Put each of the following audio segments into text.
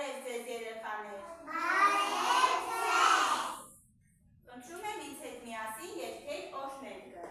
Բարև ձեզ երեխաներ։ Բարև ձեզ։ Խնդրում եմ ինձ հետ միասին երգել օրհներգը։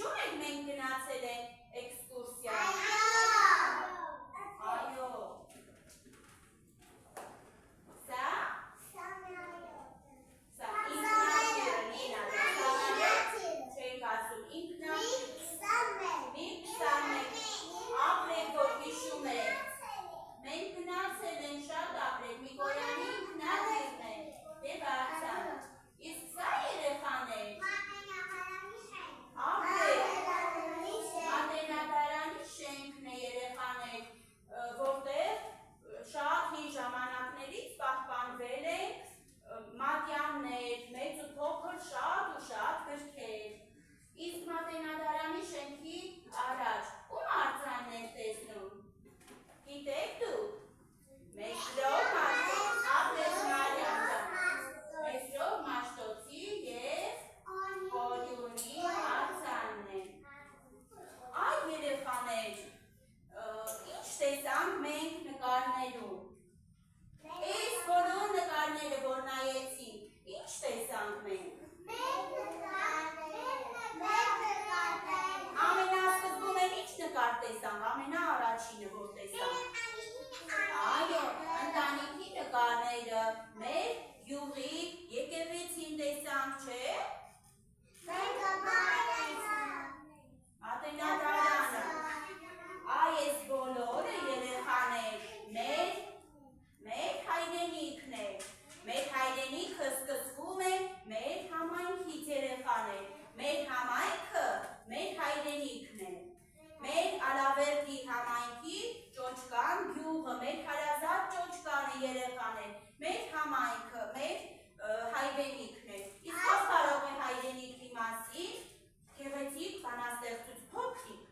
Հիշում եք մենք գնացել ենք էքսկուրսիա։ Այո։ Սա չենք ասում ինքնաթիռ։ Մի 21 ապրեք, որ հիշում եք։ Մենք գնացել ենք շատ ապրեք, Միկոյանի ինքնաթիռն է և արձան։ Իսկ սա երեխաներ։ Մատենադարանի շենքն է երեխաներ, որտեղ շատ հին ժամանակներից պահպանվել են մատյաններ, մեծ ու փոքր շատ ու շատ գրքեր։ Իսկ Մատենադարանի շենքի առաջ ում արձանն եք տեսնում։ Գիտեք դուք։ Մեսրոպ Մաշտոցի և Օյունի արձանն է։ Այ երեխաներ, ինչ տեսանք մենք նկարներում։ Այս բոլոր նկարները, որ նայեցինք, ինչ տեսանք մենք։ Ամենասկզբում են ինչ նկար տեսանք, ամենաառաջինը որ տեսանք։ Այո, ընտանիքի նկարները, մեր յուղի եկեղեցին տեսանք, չէ՞։ Մատենադարանը։ Այս բոլորը երեխաներ մեր հայրենիքն է։ Մեր հայրենիքը սկսվում է մեր համայնքից երեխաներ։ Մեր համայնքը մեր հայրենիքն է։ Մեր Ալավերդի համայնքի ճոճկան գյուղը, մեր հարազատ ճոճկանը երեխաներ, մեր համայնքը, մեր հայրենիքն է։ Իսկ ով կարող է հայրենիքի մասին գեղեցիկ բանաստեղծություն փոքրիկ,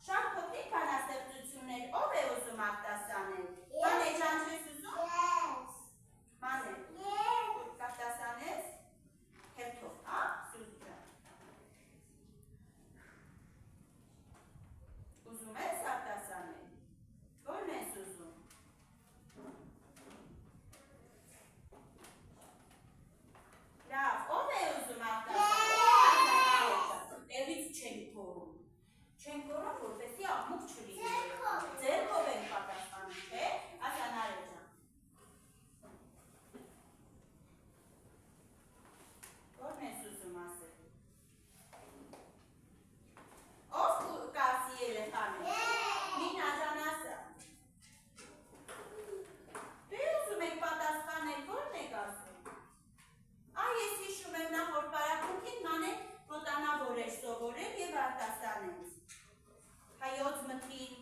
շատ փոքրիկ բանաստեղծություններ ով է ուզում արտասանել։ Մանե ջան չես ուզում։ Մանե։ Արտասանես։ Հերթով, հա, Սյուզի ջան։ Ուզում ես արտասանել։ Որն ես ուզում։ Լավ, ով է ուզում արտասանել։ Տեղից չենք կորում։ Չենք կորում, որպեսզի աղմուկ չլինի։ Ձեռքով ենք պատասխանում, չէ՞։ Ասա Նարեկ ջան։ Որն ես ուզում ասել։ Ով կասի երեխաներ։ Մինա ջան ասա։ Դե ուզում եք պատասխանել, որն եք ասում։ Այ ես հիշում եմ նախորդ պարապմունքին Մանեն մոտանավոր էր սովորել և արտասանեց։ Հայոց մթին։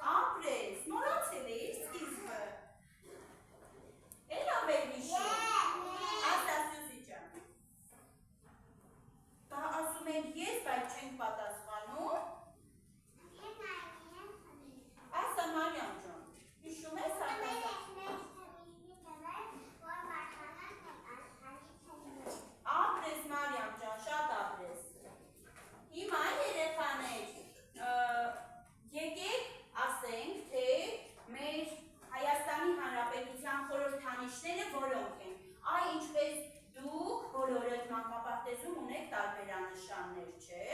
Ապրես, մոռացել էիր սկիզբը։ Էլով էր հիշում։ Ասա Սյուզի ջան։ Դա ասում եք ես, բայց չենք պատասխանում։ Ասա Մարիամ ջան, հիշում ես արտասան։ Ապրես Մարիամ ջան, շատ ապրես։ Հիմա երեխաներ, եկեք ասենք, թե մեր Հայաստանի Հանրապետության խորհրդանիշները որոնք են։ Այ ինչպես դուք բոլորդ մանկապարտեզում ունեք տարբերանշաններ, չէ՞։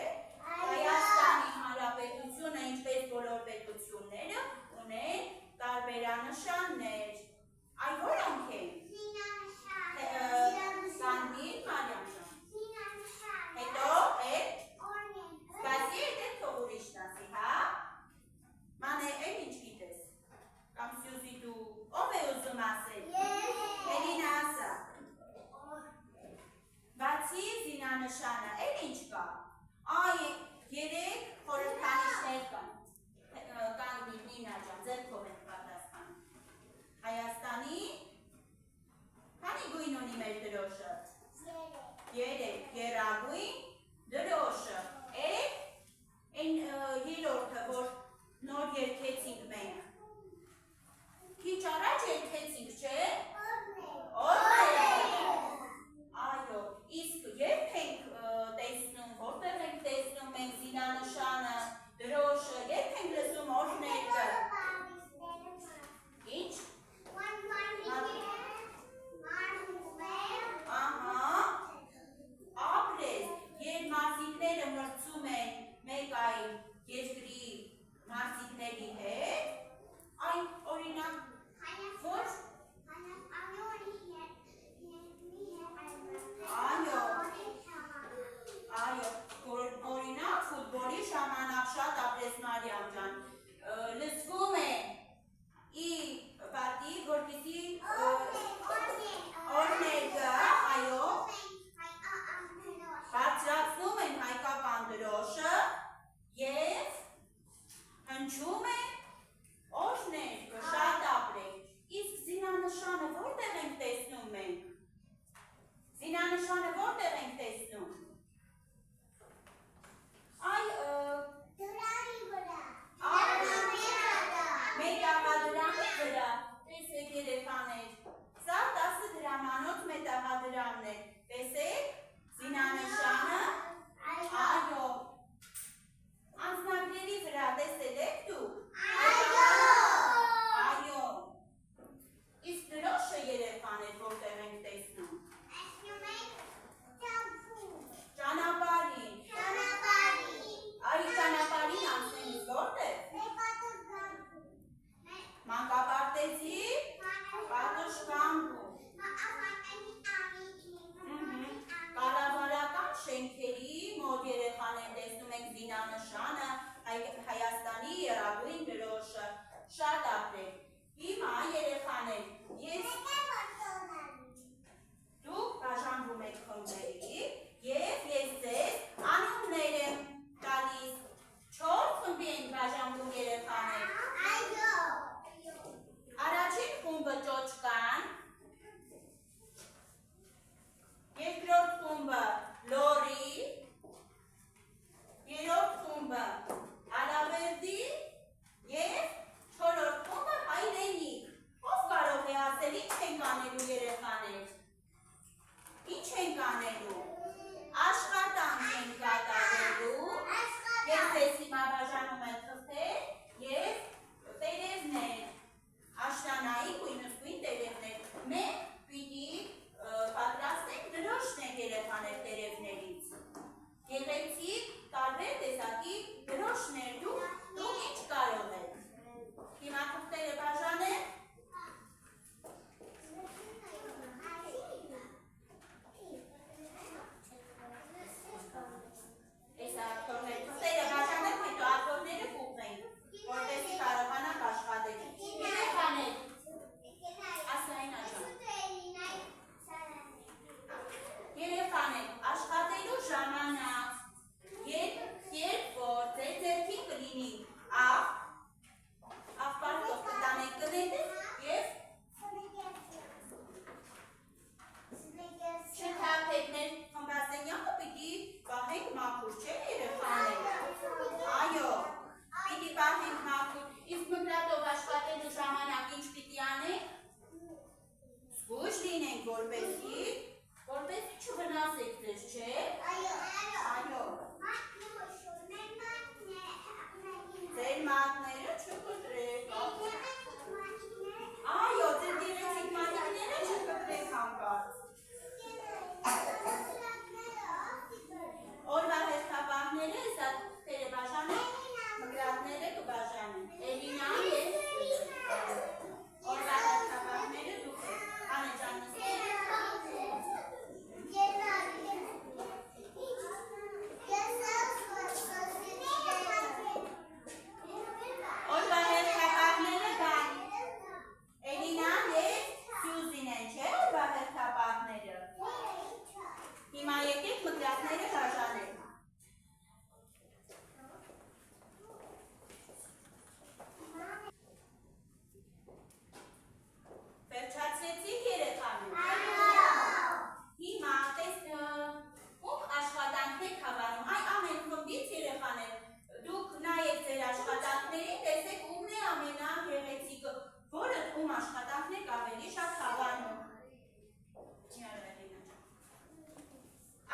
Հայաստանի Հանրապետությունը, ինչպես բոլոր պետությունները, ունեն տարբերանշաններ։ Այ որոնք են։ Սանդին Մարիամ ջան։ Հետո Բացի այդ թող ուրիշն ասի, հա։ Մանե, այն ինչ գիտես։ Կամ Սյուզի դու ով է ուզում ասել։ Էլինա ասա։ Բացի զինանշանը, այն ինչ կա։ Այ 3 խորհրդանիշներ կան։ Կանգնի Նինա ջան, ձեռքով ենք պատասխանում։ Հայաստանի քանի գույն ունի մեր դրոշը։ 3 գերագույն դրոշը։ Այն երրորդը, որ նոր երգեցինք մենք։ Քիչ առաջ երգեցինք, չէ՞։ Այո, իսկ երբ ենք Մարիամ ջան, լսվում է ի պատի, որպեսզի օրհնելը, այո, բարձրացնում են հայկական դրոշը և հնչում է օրհնելքը, շատ ապրեք։ Իսկ զինանշանը որտեղ ենք տեսնում մենք։ Զինանշանը որտեղ ենք տեսնում։ Այ մետաղադրամի վրա, տեսեք երեխաներ, սա 10 դրամանոց մետաղադրամն է, տեսեք, զինանշանը, այո, անձնագրերի վրա տեսել եք դուք։ Այո, իսկ դրոշը երեխաներ որտեղ ենք տեսնում։ Ճանապարհին։ Այ ճանապարհին անցնելիս որտեղ։ Մանկապարտեզի պատշգամբում։ Կառավարական շենքերի մոտ երեխաներ տեսնում ենք զինանշանը, Հայաստանի եռագույն դրոշը, շատ ապրեք։ Հիմա երեխաներ, դուք բաժանվում եք խմբերի և ես ձեզ անուններ եմ տալիս, 4 խմբի ենք բաժանվում երեխաներ։ Առաջին խումբը ճոճկան, երկրորդ խումբը լորի, երրորդ խումբը ալավերդի և չորրորդ խումբը հայրենիք։ Ով կարող է ասել ինչ ենք անելու երեխաներ։ Ինչ ենք անելու։ Աշխատանք ենք կատարելու։ Ես ձեզ հիմա բաժանում եմ թղթեր և տերևներ, աշնանային գույնզգույն տերևներ։ Մենք պիտի պատրաստենք դրոշներ երեխաներ տերևներից։ Գեղեցիկ տարբեր տեսակի դրոշներ, դուք ինչ կարող եք։ Հիմա թղթերը բաժանեմ։ Թղթերը բաժանեմ, հետո աթոռները կուղղենք, որպեսզի կարողանանք աշխատել։ Երեխաներ, ասային աջան։ Երեխաներ, աշխատելու ժամանակ, երբ որ ձեր ձեռքին կլինի աղբարտով կտանեք կնետեք և չթափեք խմբասենյակը պիտի պահենք մաքուր, չէ երեխաներ։ Այո, պիտի պահենք մաքուր, իսկ մկրատով աշխատելու ժամանակ ինչ պիտի անենք։ Զգույշ լինենք, որպեսզի չվնասեք ձեզ, չէ։ Այո։ Ձեր մատները չկտրեք։ Այո, ձեր գեղեցիկ մատիկները չկտրեք հանկարծ։ Օրվա հերթապահները սա թղթերը բաժանեն, մկրատները կբաժանեն։ Էլինան և օրվա հերթապահները դուք եք։ Անեջան նստեք։ Օրվա հերթապահները կան։ Էլինան և Սյուզին են, չէ՞ օրվա հերթապահները։ Հիմա եկեք մկրատները բաժանենք։ Վերջացրեցիք երեխաներ։ Հիմա ում աշխատանքն եք հավանում, այ ամեն խմբից երեխաներ, դուք նայեք ձեր աշխատանքներին, տեսեք ումն է ամենագեղեցիկը, որը ում աշխատանքն եք ավելի շատ հավանում։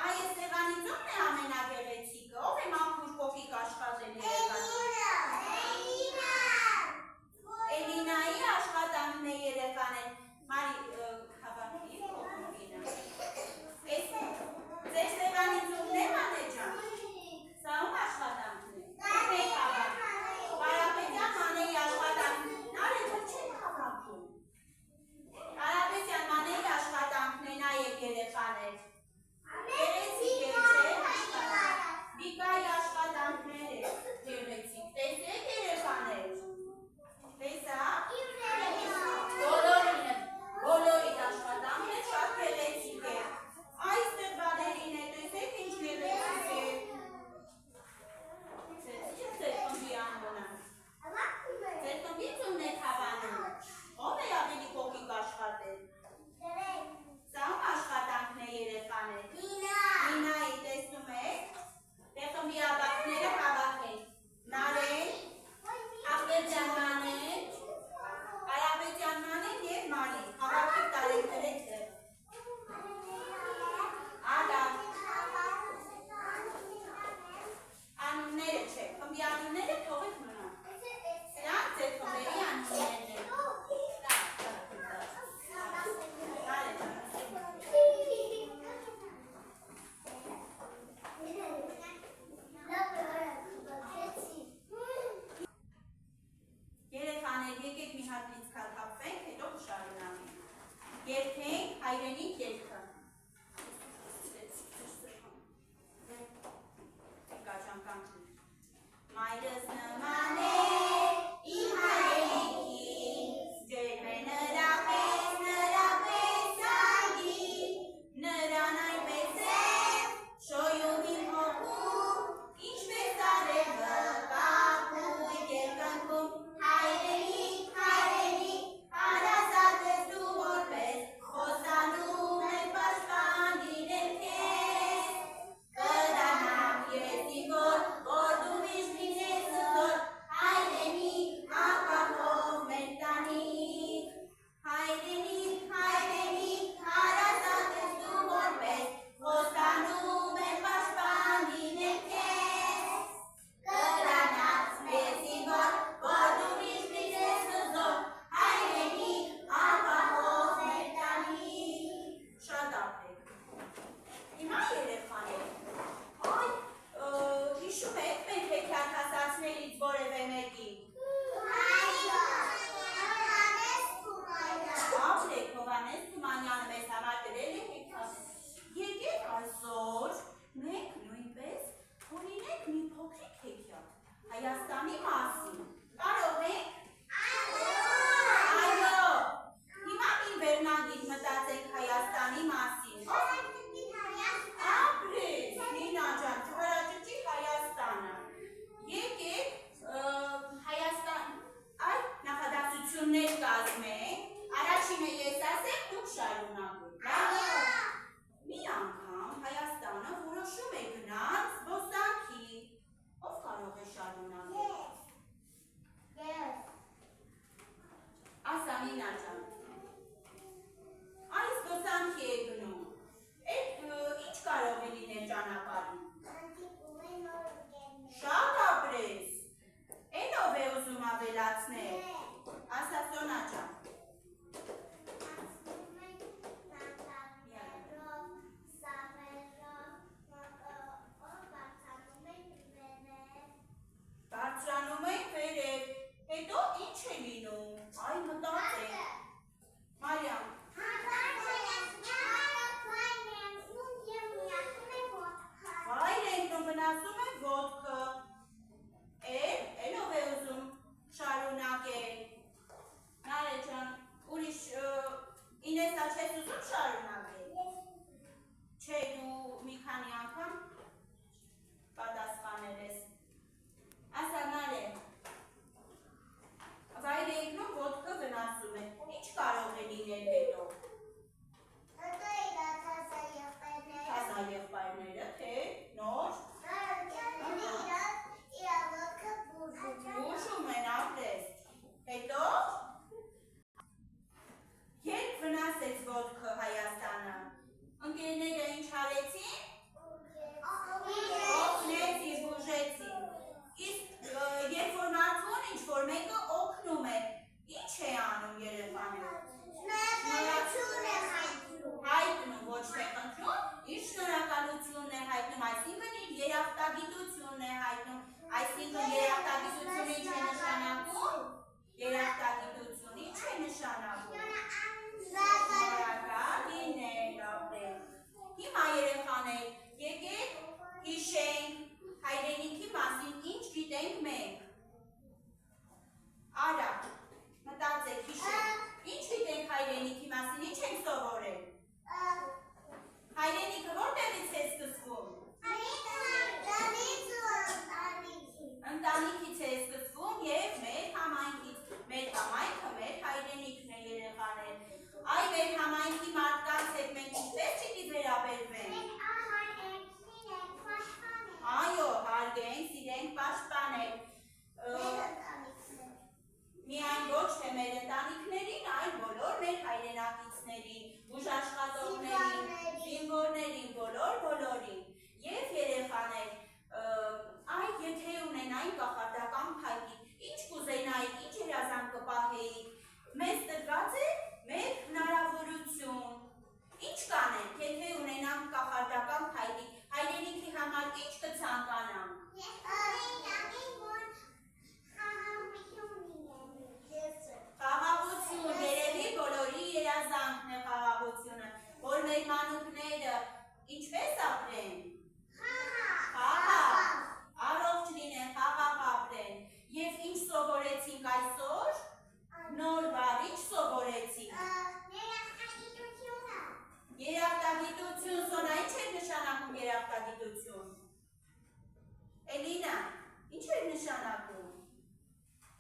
Այս սեղանից ումն է ամենագեղեցիկը, ով է մաքուր փոքրիկ աշխատել Էլինայի աշխատանքն է երեխաներ։ Մարի հավաքի փոքրինը։ Ձեր սեղանից ումն է Մանեջան։ Սա ում աշխատանքն է։ Կարապետյան Մանեի աշխատանքն է։ Նարեկ չեք հավաքում։ Կարապետյան Հայաստանի մասին։ Կարող եք։ Այո։ Հիմա մի վերնագիր մտածենք Հայաստանի մասին։ Ապրես, Նինա ջան, հրաճճի Հայաստանը։ Եկեք Հայաստան այդ նախադասություններ կազմենք։ Առաջինը ես ասեմ, դուք շարունակեք։ Մի անգամ Հայաստանը որոշում է գնալ զբոսանքի։ Ով կարող է շարունակել։ Ասա Նինա ջան։ Այս զբոսանքի է գնում։ Այդ ինչ կարող է լինել ճանապարհին։ Շատ ապրես։ Էն ով է ուզում ավելացնել։ Ասա Սոնա ջան։ Բարձրանում ենք վերև, հետո ինչ է լինում, այ մտածեք, Մարիամ, վայր ենք ու վնասում ենք ոտքը, էլ ով է ուզում շարունակել, Նարե ջան, ուրիշ, Ինեսա չես ուզում շարունակել, չէ դու մի քանի անգամ պատասխանել ես, ասա Նարե, վայր եկնում ոտքը վնասում է, ինչ կարող է լինել հետո։ Թազա եղբայրները, թե նոր։ Ուշում են ապրես։ Հետո երբ վնասեց ոտքը Հայաստանը, ընկերները ինչ արեցին։ Օգնեցին, բուժեցին։ Իսկ երբ որ մարդուն ինչ-որ մեկը օգնում է, ինչ է անում երեխաները։ Հայտնում, ոչ թե խնդրում, իր շնորհակալությունն է հայտնում, այսինքն իր երախտագիտությունն է հայտնում, այսինքն երախտագիտությունը ինչ է նշանակում։ Երախտագիտություն ինչ է նշանակում։ Շնորհակալ լինել, ապրել։ Հիմա երեխաներ, եկեք հիշենք հայրենիքի մասին ինչ գիտենք մենք։ Արա, մտածեք, հիշենք, ինչ գիտենք հայրենիքի մասին, ինչ ենք սովորել։ Հայրենիքը որտեղից է սկսվում։ Ընտանիքից է սկսվում և մեր համայնքից։ Մեր համայնքը մեր հայրենիքն է երեխաներ։ Այ մեր համայնքի մարդկանց հետ մենք ինչպես պիտի վերաբերվենք։ Այո, հարգենք, սիրենք, պաշտպանենք։ Միայն ոչ թե մեր ընտանիքներին, այլ բոլոր մեր հայրենակիցներին, բուժաշխատողներին, զինվորներին, բոլորին։ Եվ երեխաներ, այ եթե ունենային կախարդական փայտիկ, ինչ կուզենայիք, ինչ երազանք կպահեիք, մեզ տրված է մեր հնարավորություն։ Ինչ կանենք, եթե ունենանք կախարդական փայտիկ, հայրենիքի համար ինչ կցանկանանք։ Խաղաղություն, երևի բոլորի երազանքն է խաղաղությունը, որ մեր մանուկները ինչպես ապրեն։ Խաղաղ, առողջ լինեն, խաղաղ ապրեն։ Եվ ինչ սովորեցինք այսօր, նոր բառ, ինչ սովորեցինք։ Երախտագիտություն, Սոնա, ինչ էր նշանակում երախտագիտություն։ Էլինա, ինչ էր նշանակում։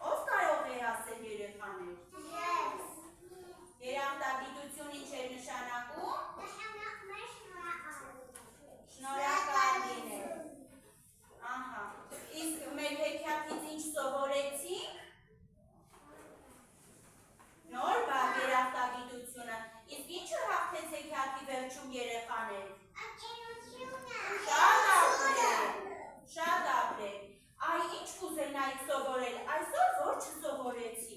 Ով կարող է ասել երեխաներ։ Երախտագիտություն ինչ էր նշանակում։ Շնորհակալ լինել։ Ահա, իսկ մեր հեքիաթից ինչ սովորեցինք։ Նոր բառ երախտագիտությունը։ Իսկ ինչը հաղթեց հեքիաթի վերջում երեխաներ։ Շատ ապրեք։ Այ ինչ կուզենայիք սովորել, այսօր որ չսովորեցի։